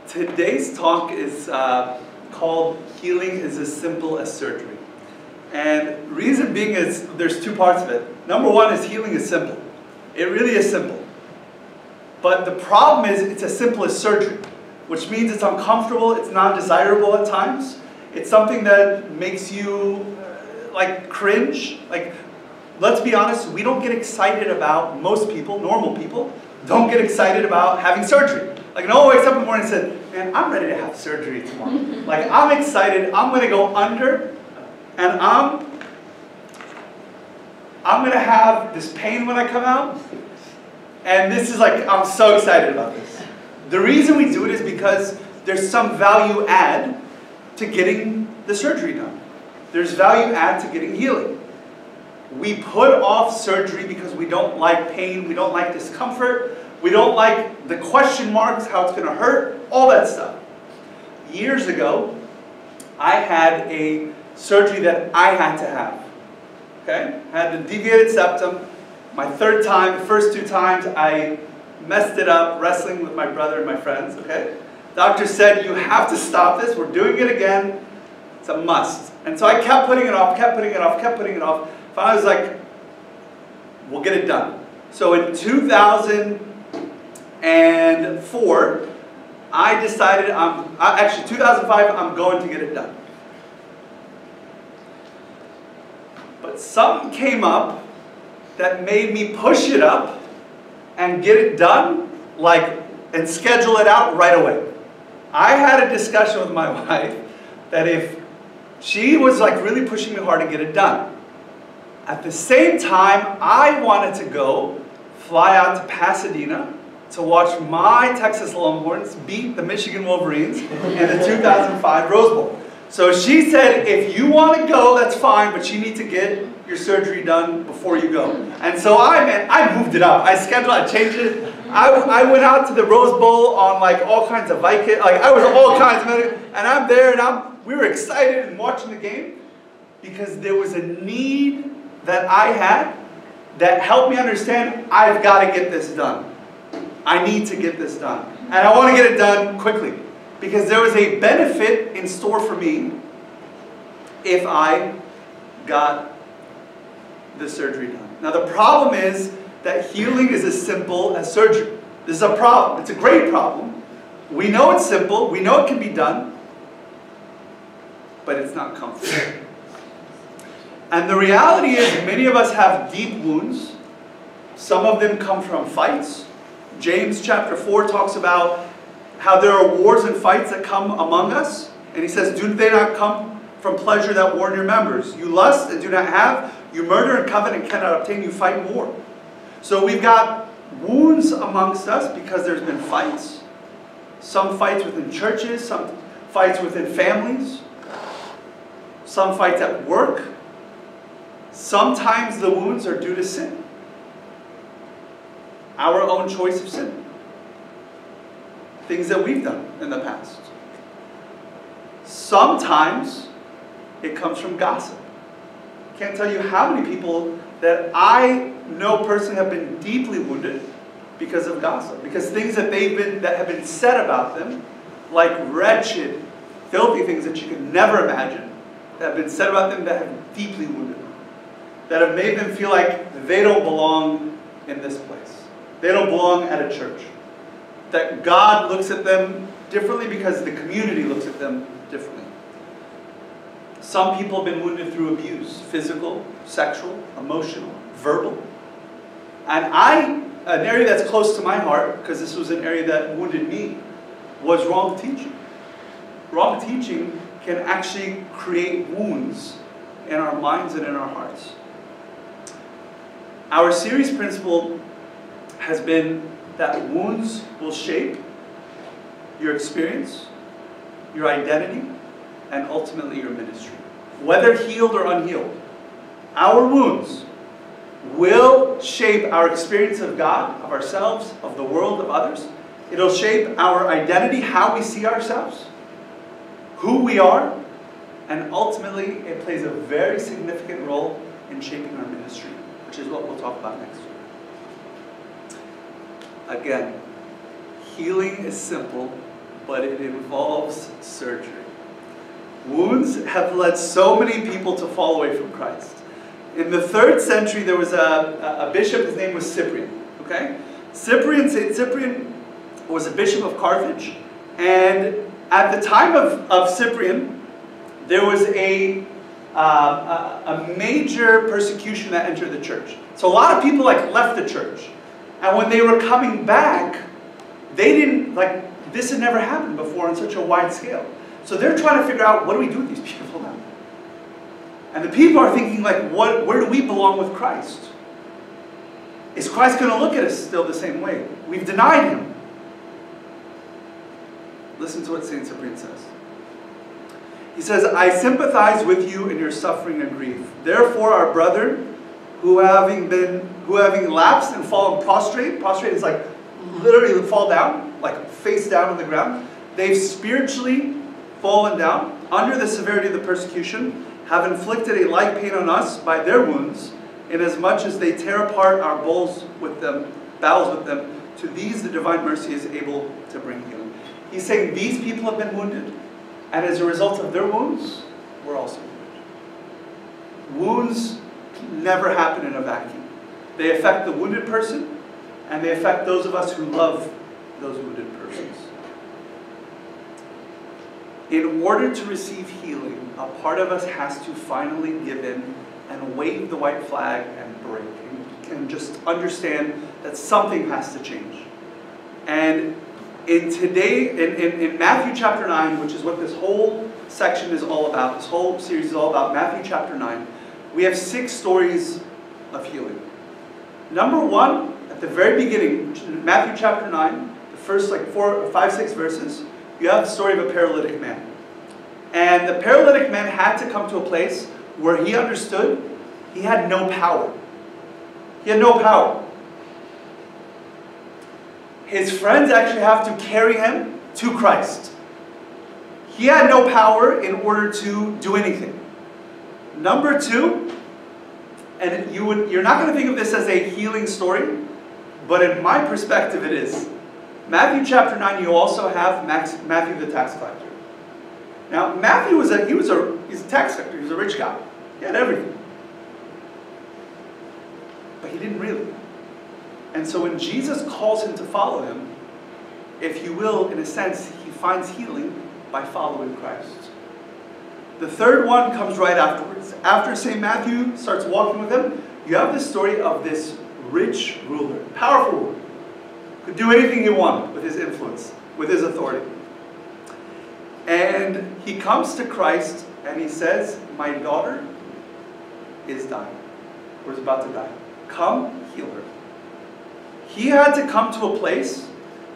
Today's talk is called Healing is as Simple as Surgery. And reason being is there's two parts of it. Number one is healing is simple. It really is simple. But the problem is it's as simple as surgery, which means it's uncomfortable, it's non-desirable at times. It's something that makes you like cringe. Like, let's be honest, we don't get excited about, most people, normal people, don't get excited about having surgery. Like, no one wakes up in the morning and says, man, I'm ready to have surgery tomorrow. Like, I'm excited, I'm going to go under, and I'm going to have this pain when I come out. And this is like, I'm so excited about this. The reason we do it is because there's some value add to getting the surgery done. There's value add to getting healing. We put off surgery because we don't like pain, we don't like discomfort, we don't like the question marks, how it's going to hurt, all that stuff. Years ago, I had a surgery that I had to have. Okay? I had a deviated septum. My third time, the first two times, I messed it up wrestling with my brother and my friends. Okay? Doctor said, you have to stop this. We're doing it again. It's a must. And so I kept putting it off, kept putting it off, kept putting it off. Finally, I was like, we'll get it done. So in 2004, I decided, actually 2005, I'm going to get it done. But something came up that made me push it up and get it done, and schedule it out right away. I had a discussion with my wife that if she was really pushing me hard to get it done, at the same time, I wanted to go fly out to Pasadena to watch my Texas Longhorns beat the Michigan Wolverines in the 2005 Rose Bowl. So she said, if you want to go, that's fine, but you need to get your surgery done before you go. And so I moved it up. I scheduled, I changed it. I went out to the Rose Bowl on all kinds of Vikings. I was all kinds of, and I'm there, and we were excited and watching the game because there was a need that I had that helped me understand I've got to get this done. I need to get this done. And I want to get it done quickly because there was a benefit in store for me if I got the surgery done. Now the problem is that healing is as simple as surgery. This is a problem. It's a great problem. We know it's simple. We know it can be done. But it's not comfortable. And the reality is many of us have deep wounds. Some of them come from fights. James chapter 4 talks about how there are wars and fights that come among us. And he says, do they not come from pleasure that war in your members? You lust and do not have. You murder and covet and cannot obtain. You fight and war. So we've got wounds amongst us because there's been fights. Some fights within churches. Some fights within families. Some fights at work. Sometimes the wounds are due to sin. Our own choice of sin. Things that we've done in the past. Sometimes it comes from gossip. I can't tell you how many people that I know personally have been deeply wounded because of gossip. Because things that have been said about them, like wretched, filthy things that you could never imagine, that have been said about them that have deeply wounded them. That have made them feel like they don't belong in this place. They don't belong at a church. That God looks at them differently because the community looks at them differently. Some people have been wounded through abuse, physical, sexual, emotional, verbal. And an area that's close to my heart, because this was an area that wounded me, was wrong teaching. Wrong teaching can actually create wounds in our minds and in our hearts. Our series principle has been that wounds will shape your experience, your identity, and ultimately your ministry. Whether healed or unhealed, our wounds will shape our experience of God, of ourselves, of the world, of others. It'll shape our identity, how we see ourselves, who we are, and ultimately it plays a very significant role in shaping our ministry, which is what we'll talk about next week. Again, healing is simple, but it involves surgery. Wounds have led so many people to fall away from Christ. In the 3rd century, there was a bishop, his name was Cyprian. Okay? Saint Cyprian was a bishop of Carthage, and at the time of Cyprian, there was a major persecution that entered the church. So a lot of people left the church, and when they were coming back, they didn't this had never happened before on such a wide scale. So they're trying to figure out, what do we do with these people now? And the people are thinking where do we belong with Christ? Is Christ going to look at us still the same way? We've denied him. Listen to what St. Cyprian says. He says, I sympathize with you in your suffering and grief. Therefore, our brother, who having lapsed and fallen prostrate is literally fall down, face down on the ground. They've spiritually fallen down under the severity of the persecution, have inflicted a like pain on us by their wounds, inasmuch as they tear apart our bowels with them, to these the divine mercy is able to bring healing. He's saying these people have been wounded, and as a result of their wounds, we're also wounded. Wounds never happen in a vacuum. They affect the wounded person, and they affect those of us who love those wounded persons. In order to receive healing, a part of us has to finally give in and wave the white flag and break, and just understand that something has to change. And in Matthew chapter 9, which is what this whole section is all about, this whole series is all about, Matthew chapter 9, we have 6 stories of healing. Number 1, at the very beginning, in Matthew chapter 9, the first 4, 5, 6 verses, you have the story of a paralytic man. And the paralytic man had to come to a place where he understood he had no power. He had no power. His friends actually have to carry him to Christ. He had no power in order to do anything. Number 2, and you're not going to think of this as a healing story, but in my perspective it is. Matthew chapter 9, you also have Matthew the tax collector. Now, Matthew he's a tax collector. He was a rich guy. He had everything. But he didn't really. And so when Jesus calls him to follow him, if you will, in a sense, he finds healing by following Christ. The third one comes right afterwards. After St. Matthew starts walking with him, you have the story of this rich ruler, powerful ruler. Could do anything he wanted with his influence, with his authority. And he comes to Christ and he says, my daughter is dying, or is about to die. Come, heal her. He had to come to a place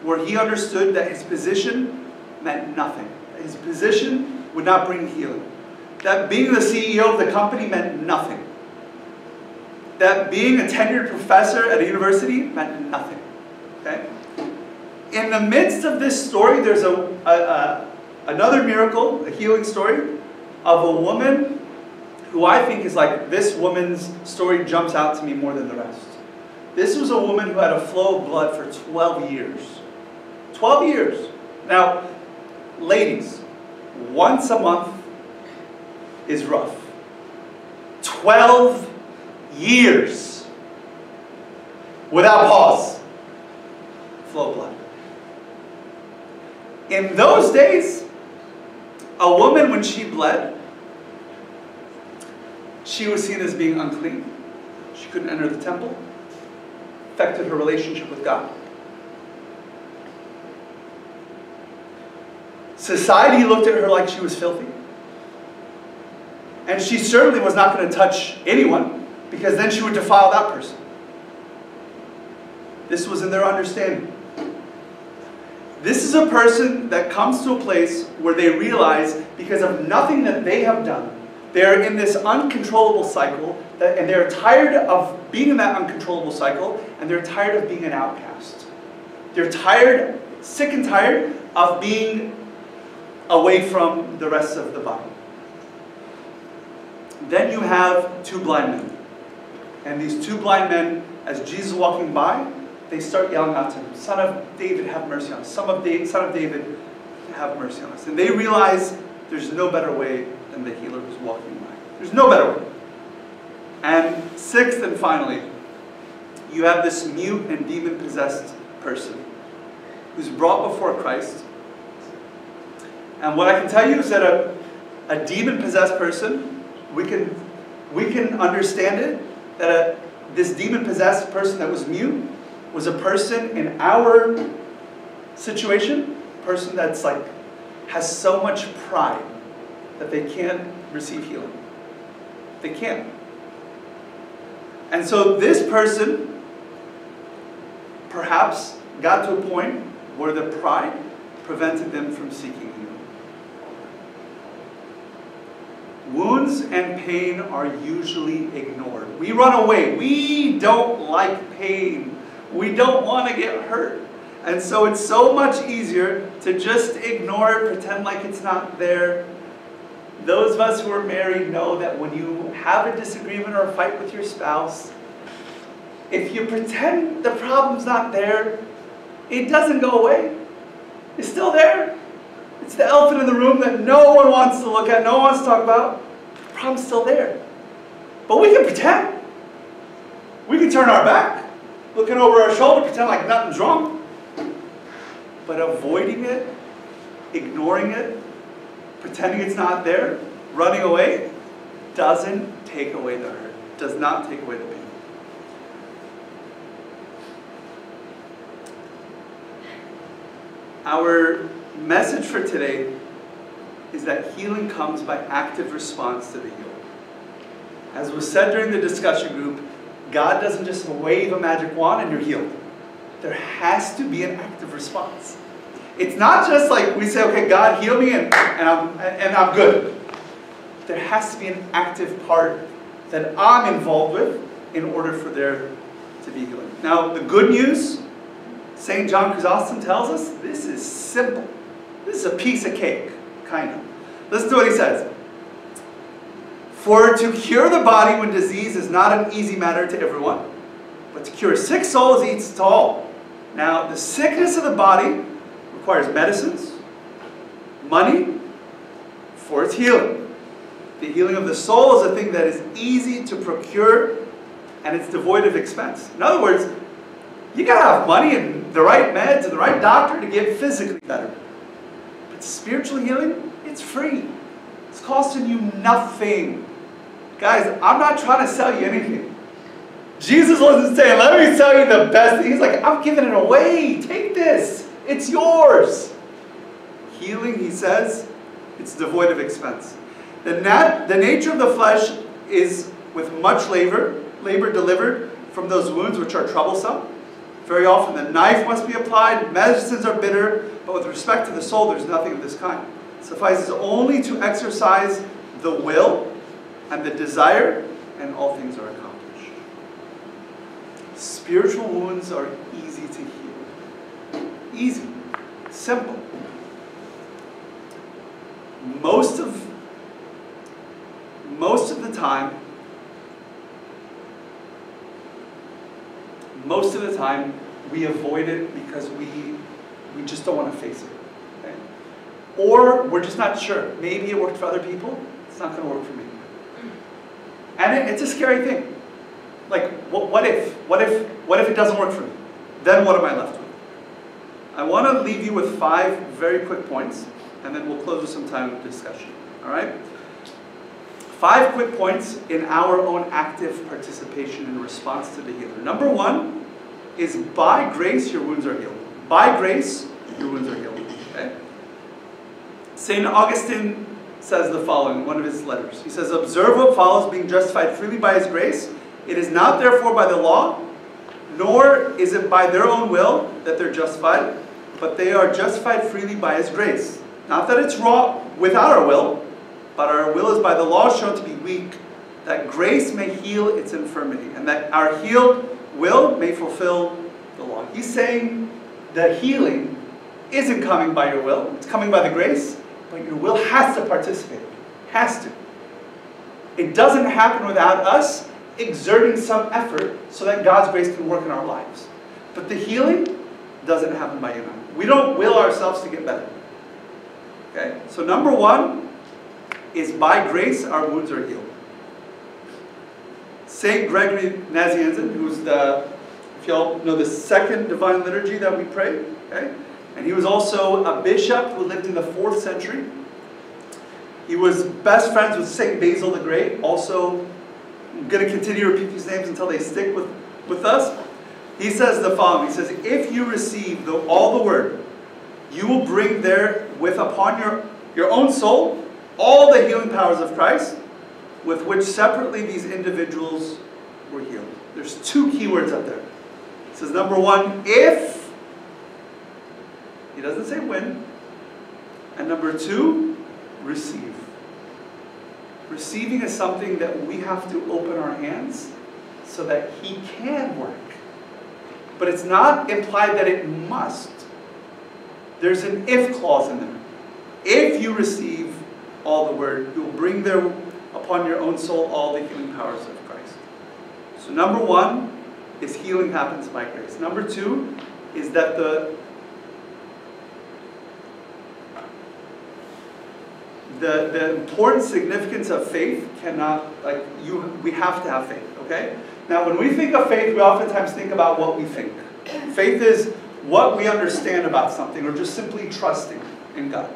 where he understood that his position meant nothing. His position would not bring healing. That being the CEO of the company meant nothing. That being a tenured professor at a university meant nothing. Okay? In the midst of this story, there's another miracle, a healing story, of a woman who I think is this woman's story jumps out to me more than the rest. This was a woman who had a flow of blood for 12 years. 12 years. Now, ladies, once a month is rough. 12 years without pause. Flow of blood. In those days, a woman, when she bled, she was seen as being unclean. She couldn't enter the temple. Affected her relationship with God. Society looked at her like she was filthy. And she certainly was not going to touch anyone, because then she would defile that person. This was in their understanding. This is a person that comes to a place where they realize, because of nothing that they have done, they're in this uncontrollable cycle, and they're tired of being in that uncontrollable cycle, and they're tired of being an outcast. They're tired, sick and tired of being away from the rest of the body. Then you have 2 blind men. And these 2 blind men, as Jesus is walking by, they start yelling out to him, Son of David, have mercy on us. Son of David, have mercy on us. And they realize there's no better way than the healer who's walking by. There's no better way. And sixth and finally, you have this mute and demon-possessed person who's brought before Christ. And what I can tell you is that a demon-possessed person, we can understand it, that this demon-possessed person that was mute was a person in our situation, a person that's like, has so much pride that they can't receive healing. They can't. And so this person perhaps got to a point where the pride prevented them from seeking healing. Wounds and pain are usually ignored. We run away. We don't like pain. We don't want to get hurt. And so it's so much easier to just ignore it, pretend like it's not there. Those of us who are married know that when you have a disagreement or a fight with your spouse, if you pretend the problem's not there, it doesn't go away. It's still there. It's the elephant in the room that no one wants to look at, no one wants to talk about. The problem's still there. But we can pretend. We can turn our back, looking over our shoulder, pretend like nothing's wrong. But avoiding it, ignoring it, pretending it's not there, running away, doesn't take away the hurt, does not take away the pain. Our message for today is that healing comes by active response to the healer. As was said during the discussion group, God doesn't just wave a magic wand and you're healed. There has to be an active response. It's not just like we say, okay, God, heal me and I'm good. There has to be an active part that I'm involved with in order for there to be healing. Now, the good news, St. John Chrysostom tells us, this is simple. This is a piece of cake, kind of. Listen to what he says. For to cure the body when disease is not an easy matter to everyone, but to cure sick souls eats to all. Now, the sickness of the body requires medicines, money for its healing. The healing of the soul is a thing that is easy to procure and it's devoid of expense. In other words, you gotta have money and the right meds and the right doctor to get physically better. But spiritual healing, it's free. It's costing you nothing. Guys, I'm not trying to sell you anything. Jesus wasn't saying, let me sell you the best thing. He's like, I'm giving it away. Take this. It's yours. Healing, he says, it's devoid of expense. The nature of the flesh is with much labor delivered from those wounds which are troublesome. Very often the knife must be applied, medicines are bitter, but with respect to the soul, there's nothing of this kind. It suffices only to exercise the will and the desire, and all things are accomplished. Spiritual wounds are easy to heal. Easy. Simple. Most of the time, we avoid it because we just don't want to face it. Okay? Or we're just not sure. Maybe it worked for other people. It's not going to work for me. And it's a scary thing. Like, what if it doesn't work for me? Then what am I left with? I want to leave you with 5 very quick points, and then we'll close with some time of discussion. All right? 5 quick points in our own active participation in response to the healer. Number 1 is by grace your wounds are healed. By grace your wounds are healed. Okay? St. Augustine says the following in one of his letters. He says, observe what follows, being justified freely by his grace. It is not therefore by the law, nor is it by their own will that they're justified, but they are justified freely by his grace. Not that it's wrong without our will, but our will is by the law shown to be weak, that grace may heal its infirmity, and that our healed will may fulfill the law. He's saying that healing isn't coming by your will, it's coming by the grace, but your will has to participate. Has to. It doesn't happen without us exerting some effort so that God's grace can work in our lives. But the healing doesn't happen by you and I. We don't will ourselves to get better. Okay? So number one is by grace our wounds are healed. Saint Gregory Nazianzen, who's if y'all know the second Divine Liturgy that we pray, okay? And he was also a bishop who lived in the 4th century. He was best friends with Saint Basil the Great. Also, I'm going to continue to repeat these names until they stick with us. He says the following. He says, if you receive all the word, you will bring therewith upon your own soul all the healing powers of Christ, with which separately these individuals were healed. There's 2 key words up there. It says number one, if. He doesn't say when. And number 2, receive. Receiving is something that we have to open our hands so that He can work. But it's not implied that it must. There's an if clause in there. If you receive all the word, you will bring there upon your own soul all the healing powers of Christ. So number one is healing happens by grace. Number 2 is that the important significance of faith cannot, we have to have faith, okay? Now when we think of faith, we oftentimes think about what we think. Faith is what we understand about something, or just simply trusting in God.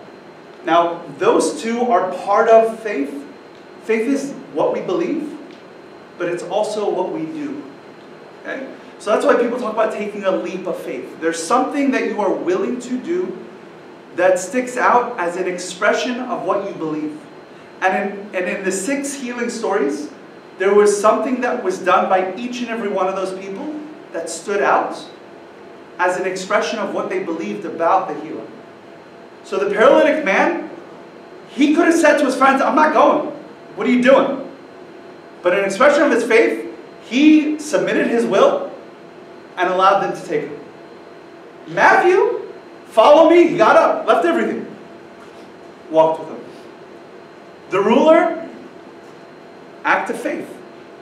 Now, those 2 are part of faith. Faith is what we believe, but it's also what we do. Okay? So that's why people talk about taking a leap of faith. There's something that you are willing to do that sticks out as an expression of what you believe. And in the 6 healing stories, there was something that was done by each and every one of those people that stood out as an expression of what they believed about the healer. So the paralytic man, he could have said to his friends, I'm not going. What are you doing? But in expression of his faith, he submitted his will and allowed them to take him. Matthew, follow me. He got up, left everything, walked with him. The ruler, act of faith.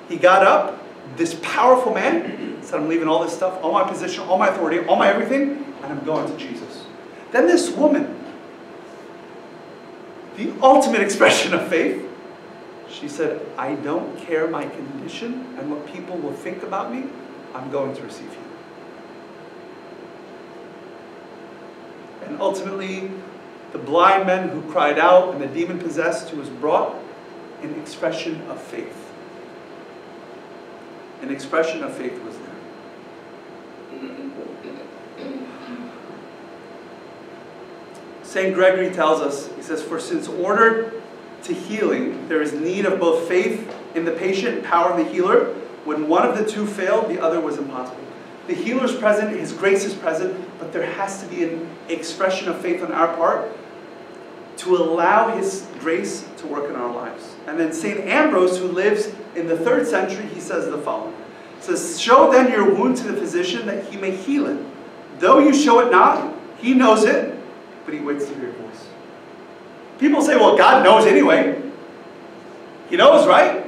He got up, this powerful man, said, I'm leaving all this stuff, all my position, all my authority, all my everything, and I'm going to Jesus. Then this woman, the ultimate expression of faith, she said, I don't care my condition and what people will think about me, I'm going to receive you. And ultimately, the blind man who cried out and the demon-possessed who was brought, an expression of faith. An expression of faith was there. St. Gregory tells us, he says, for since order to healing, there is need of both faith in the patient and power in the healer. When one of the 2 failed, the other was impossible. The healer is present, His grace is present, but there has to be an expression of faith on our part to allow His grace to work in our lives. And then St. Ambrose, who lives in the 3rd century, he says the following. He says, show then your wound to the physician that he may heal it. Though you show it not, he knows it, but he waits to hear your voice. People say, well, God knows anyway. He knows, right?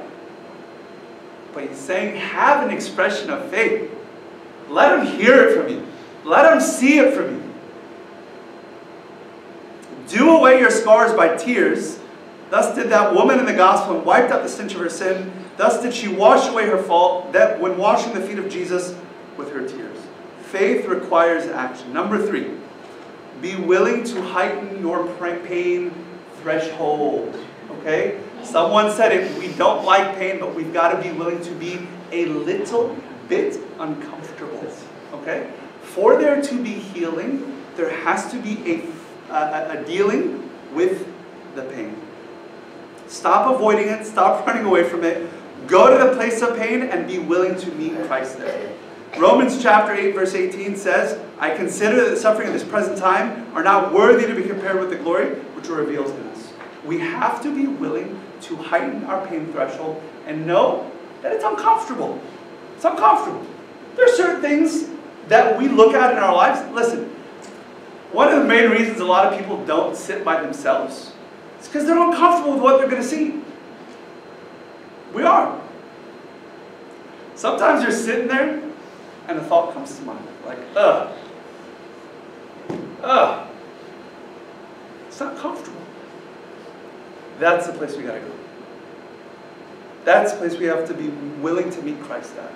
But he's saying, have an expression of faith. Let him hear it from you. Let him see it from you. Do away your scars by tears. Thus did that woman in the gospel and wiped out the stench of her sin. Thus did she wash away her fault, that when washing the feet of Jesus with her tears. Faith requires action. Number 3, be willing to heighten your pain threshold. Okay? Someone said it, we don't like pain, but we've got to be willing to be a little bit uncomfortable. Okay? For there to be healing, there has to be a dealing with the pain. Stop avoiding it. Stop running away from it. Go to the place of pain and be willing to meet Christ there. Romans chapter 8 verse 18 says, I consider that the suffering of this present time are not worthy to be compared with the glory which will reveal in us. We have to be willing to heighten our pain threshold and know that it's uncomfortable. It's uncomfortable. There are certain things that we look at in our lives. Listen, one of the main reasons a lot of people don't sit by themselves is because they're uncomfortable with what they're going to see. We are. Sometimes you're sitting there and a thought comes to mind. Like, It's not comfortable. That's the place we got to go. That's the place we have to be willing to meet Christ at.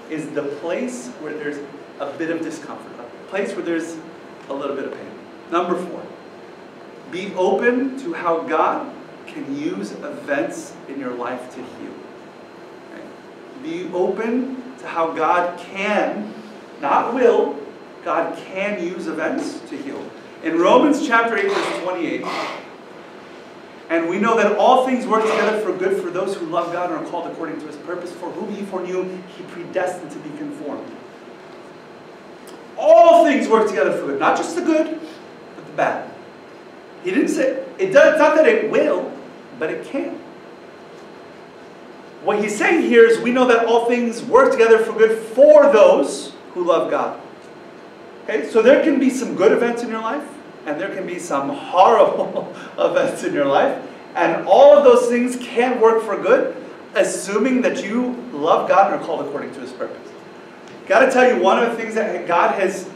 Is the place where there's a bit of discomfort. A place where there's a little bit of pain. Number 4. Be open to how God can use events in your life to heal. Okay? Be open to how God can, not will, God can use events to heal. In Romans chapter 8, verse 28, and we know that all things work together for good for those who love God and are called according to His purpose, for whom He foreknew, He predestined to be conformed. All things work together for good, not just the good, but the bad. He didn't say, it's not that it will, but it can. What he's saying here is we know that all things work together for good for those who love God. Okay, so there can be some good events in your life, and there can be some horrible events in your life, and all of those things can work for good, assuming that you love God and are called according to His purpose. Got to tell you, one of the things that God has,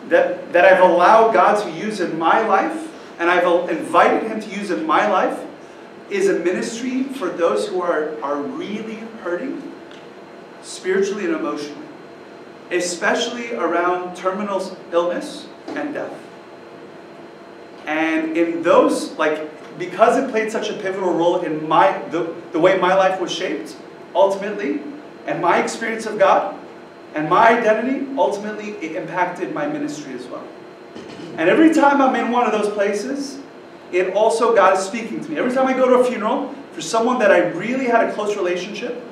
that I've allowed God to use in my life, and I've invited Him to use in my life, is a ministry for those who are really hurting, spiritually and emotionally, especially around terminal illness and death. And in those, because it played such a pivotal role in the way my life was shaped, ultimately, and my experience of God, and my identity, ultimately, it impacted my ministry as well. And every time I'm in one of those places, it also, God is speaking to me. Every time I go to a funeral, for someone that I really had a close relationship,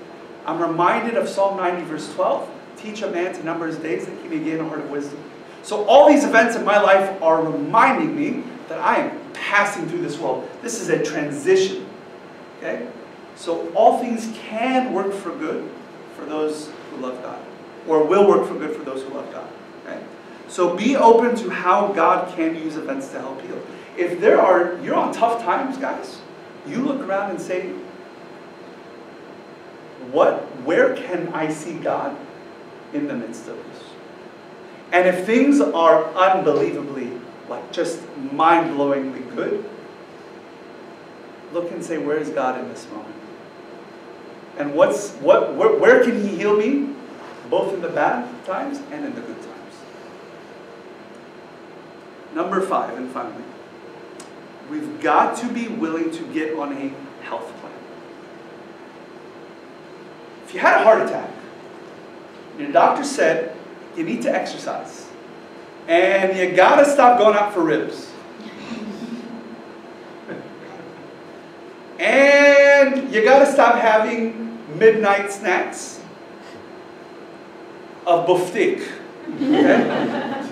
I'm reminded of Psalm 90, verse 12. Teach a man to number his days that he may gain a heart of wisdom. So all these events in my life are reminding me that I am passing through this world. This is a transition. Okay? So all things can work for good for those who love God. Or will work for good for those who love God. Okay? So be open to how God can use events to help heal. If you're on tough times, guys, you look around and say, where can I see God in the midst of this? And if things are unbelievably, just mind-blowingly good, look and say, where is God in this moment? And where can He heal me, both in the bad times and in the good times? Number 5, and finally, we've got to be willing to get on a health plan. If you had a heart attack, your doctor said you need to exercise, and you gotta stop going out for ribs, and you gotta stop having midnight snacks of buftik. Okay?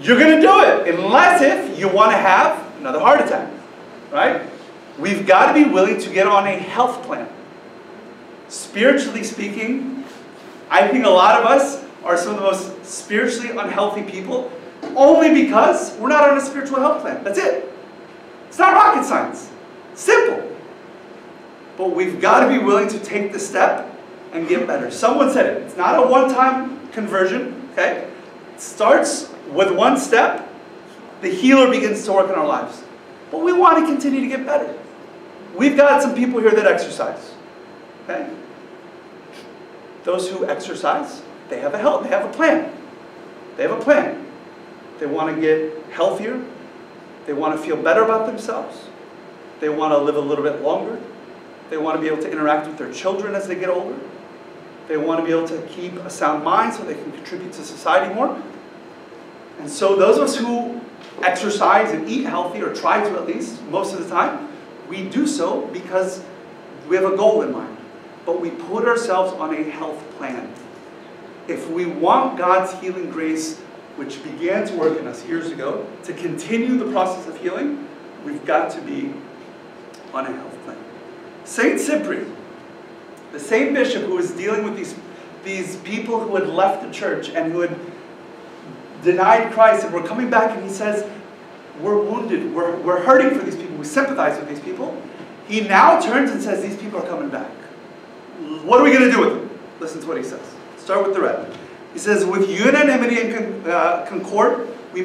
You're going to do it, unless if you want to have another heart attack, right? We've got to be willing to get on a health plan. Spiritually speaking, I think a lot of us are some of the most spiritually unhealthy people only because we're not on a spiritual health plan. That's it. It's not rocket science. Simple. But we've got to be willing to take the step and get better. Someone said it. It's not a one-time conversion, okay? It starts with one step. The healer begins to work in our lives. But we want to continue to get better. We've got some people here that exercise, okay? Those who exercise, they have a plan. They have a plan. They want to get healthier. They want to feel better about themselves. They want to live a little bit longer. They want to be able to interact with their children as they get older. They want to be able to keep a sound mind so they can contribute to society more. And so those of us who exercise and eat healthy, or try to at least, most of the time, we do so because we have a goal in mind. But we put ourselves on a health plan. If we want God's healing grace, which began to work in us years ago, to continue the process of healing, we've got to be on a health plan. Saint Cyprian, the same bishop who was dealing with these people who had left the church and who had denied Christ and were coming back, and he says, we're wounded, we're hurting for these people, we sympathize with these people. He now turns and says, these people are coming back. What are we going to do with them? Listen to what he says. Start with the red. He says, with unanimity and concord, we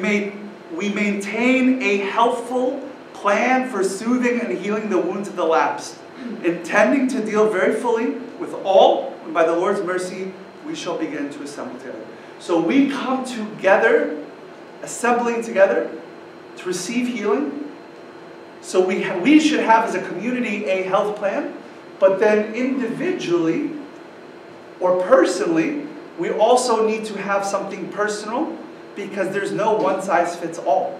we maintain a healthful plan for soothing and healing the wounds of the lapsed, intending to deal very fully with all, and by the Lord's mercy, we shall begin to assemble together. So we come together, assembling together, to receive healing. So we should have as a community a health plan, but then individually or personally, we also need to have something personal, because there's no one size fits all.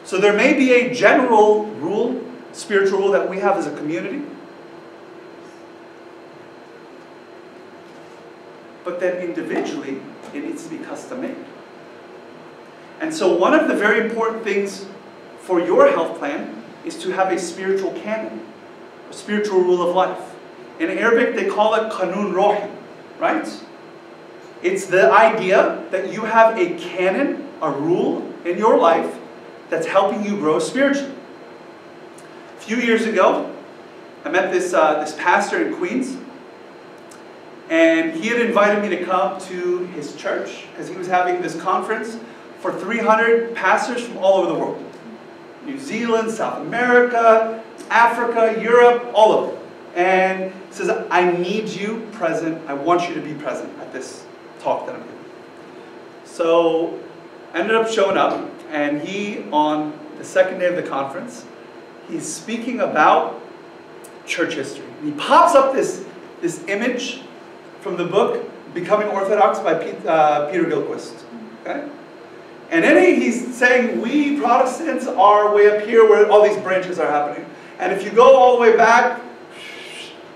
So there may be a general rule, spiritual rule that we have as a community, but then individually, it needs to be custom made. And so one of the very important things for your health plan is to have a spiritual canon, a spiritual rule of life. In Arabic, they call it Qanun Rohi, right? It's the idea that you have a canon, a rule in your life that's helping you grow spiritually. A few years ago, I met this pastor in Queens, and he had invited me to come to his church because he was having this conference for 300 pastors from all over the world. New Zealand, South America, Africa, Europe, all of them. And he says, I need you present. I want you to be present at this talk that I'm giving. So I ended up showing up, and he, on the second day of the conference, he's speaking about church history. And he pops up this image from the book Becoming Orthodox by Peter Gilchrist. Okay? And in it, he's saying, we Protestants are way up here where all these branches are happening. And if you go all the way back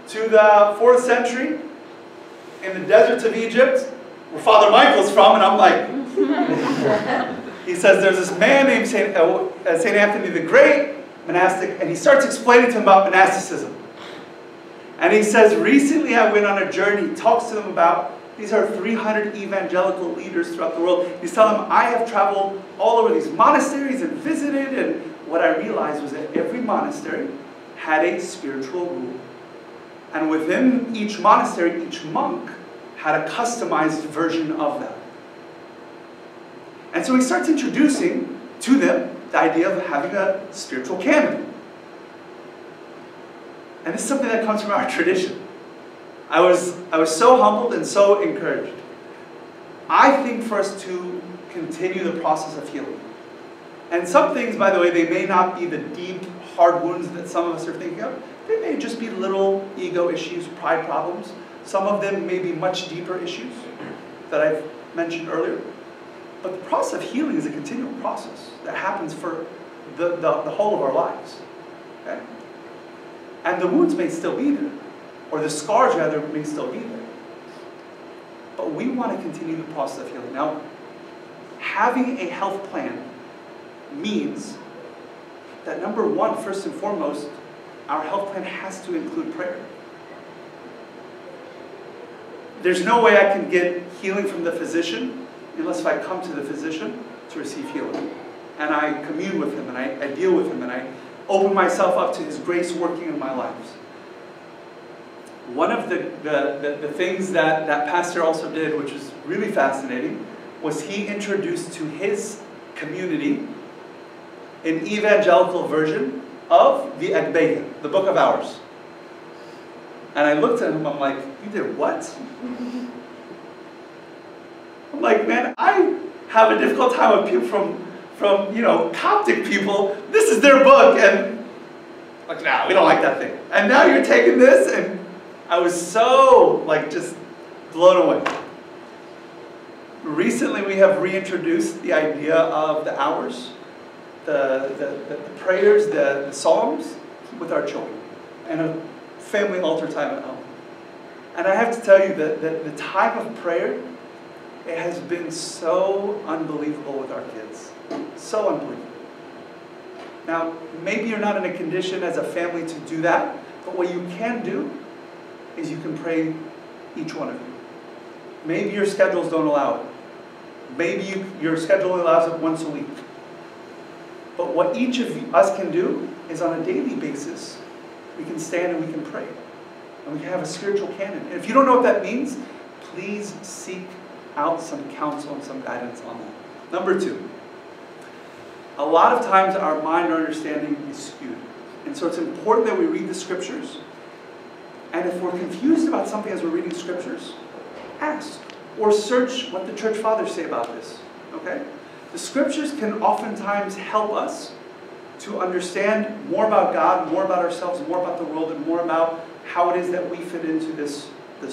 to the 4th century, in the deserts of Egypt, where Father Michael's from, and I'm like, he says there's this man named Saint Anthony the Great, monastic, and he starts explaining to him about monasticism. And he says, recently I went on a journey. He talks to them about, these are 300 evangelical leaders throughout the world. He's telling them, I have traveled all over these monasteries and visited, and what I realized was that every monastery had a spiritual rule. And within each monastery, each monk had a customized version of that. And so he starts introducing to them the idea of having a spiritual canon. And this is something that comes from our tradition. I was so humbled and so encouraged. I think for us to continue the process of healing. And some things, by the way, they may not be the deep, hard wounds that some of us are thinking of. They may just be little ego issues, pride problems. Some of them may be much deeper issues that I've mentioned earlier. But the process of healing is a continual process that happens for the whole of our lives. Okay? And the wounds may still be there, or the scars, rather, may still be there. But we want to continue the process of healing. Now, having a health plan means that, number one, first and foremost, our health plan has to include prayer. There's no way I can get healing from the physician unless I come to the physician to receive healing. And I commune with him, and I deal with him, and I open myself up to his grace working in my lives. One of the things that pastor also did, which was really fascinating, was he introduced to his community an evangelical version of the Agbeya, the Book of Hours. And I looked at him, I'm like, you did what? I'm like, man, I have a difficult time with people from Coptic people. This is their book, and like, nah, we don't like that thing. And now you're taking this, and I was so, just blown away. Recently, we have reintroduced the idea of the hours, the prayers, the psalms with our children, and a family altar time at home. And I have to tell you that the time of prayer, it has been so unbelievable with our kids. So unbelievable. Now, maybe you're not in a condition as a family to do that, but what you can do is you can pray, each one of you. Maybe your schedules don't allow it. Maybe your schedule allows it once a week. But what each of us can do is, on a daily basis, we can stand and we can pray. And we can have a spiritual canon. And if you don't know what that means, please seek out some counsel and some guidance on that. Number two, a lot of times our mind, our understanding is skewed. And so it's important that we read the scriptures. And if we're confused about something as we're reading scriptures, ask or search what the church fathers say about this. Okay? The scriptures can oftentimes help us to understand more about God, more about ourselves, more about the world, and more about how it is that we fit into this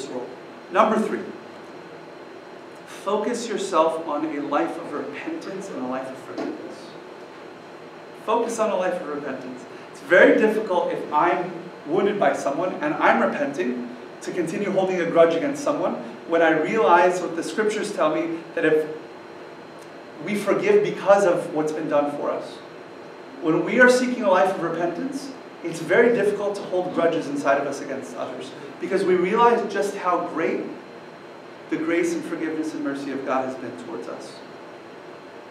world. Number 3, focus yourself on a life of repentance and a life of forgiveness. Focus on a life of repentance. It's very difficult if I'm wounded by someone and I'm repenting to continue holding a grudge against someone when I realize what the scriptures tell me, that if we forgive because of what's been done for us. When we are seeking a life of repentance, it's very difficult to hold grudges inside of us against others, because we realize just how great the grace and forgiveness and mercy of God has been towards us.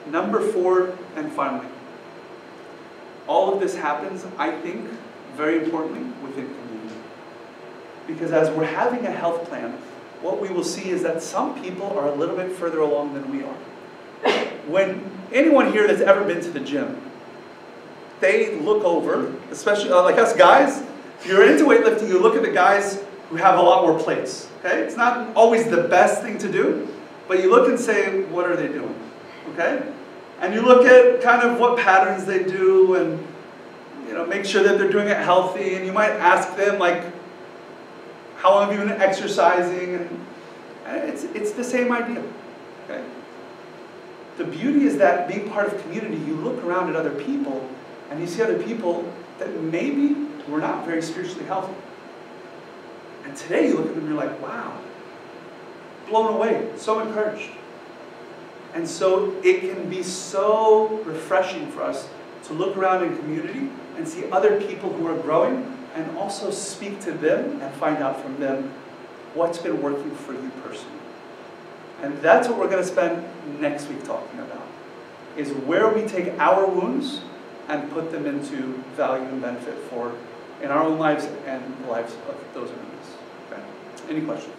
Number 4, and finally, all of this happens, I think, very importantly, within community. Because as we're having a health plan, what we will see is that some people are a little bit further along than we are. When anyone here that's ever been to the gym, they look over, especially like us guys, if you're into weightlifting, you look at the guys who have a lot more plates. Okay? It's not always the best thing to do, but you look and say, what are they doing? Okay? And you look at kind of what patterns they do, and make sure that they're doing it healthy, and you might ask them, like, how long have you been exercising? And it's the same idea. Okay? The beauty is that being part of community, you look around at other people and you see other people that maybe were not very spiritually healthy. And today you look at them and you're like, wow, blown away, so encouraged. And so it can be so refreshing for us to look around in community and see other people who are growing, and also speak to them and find out from them what's been working for you personally. And that's what we're going to spend next week talking about, is where we take our wounds and put them into value and benefit in our own lives and the lives of those around us. Okay? Any questions?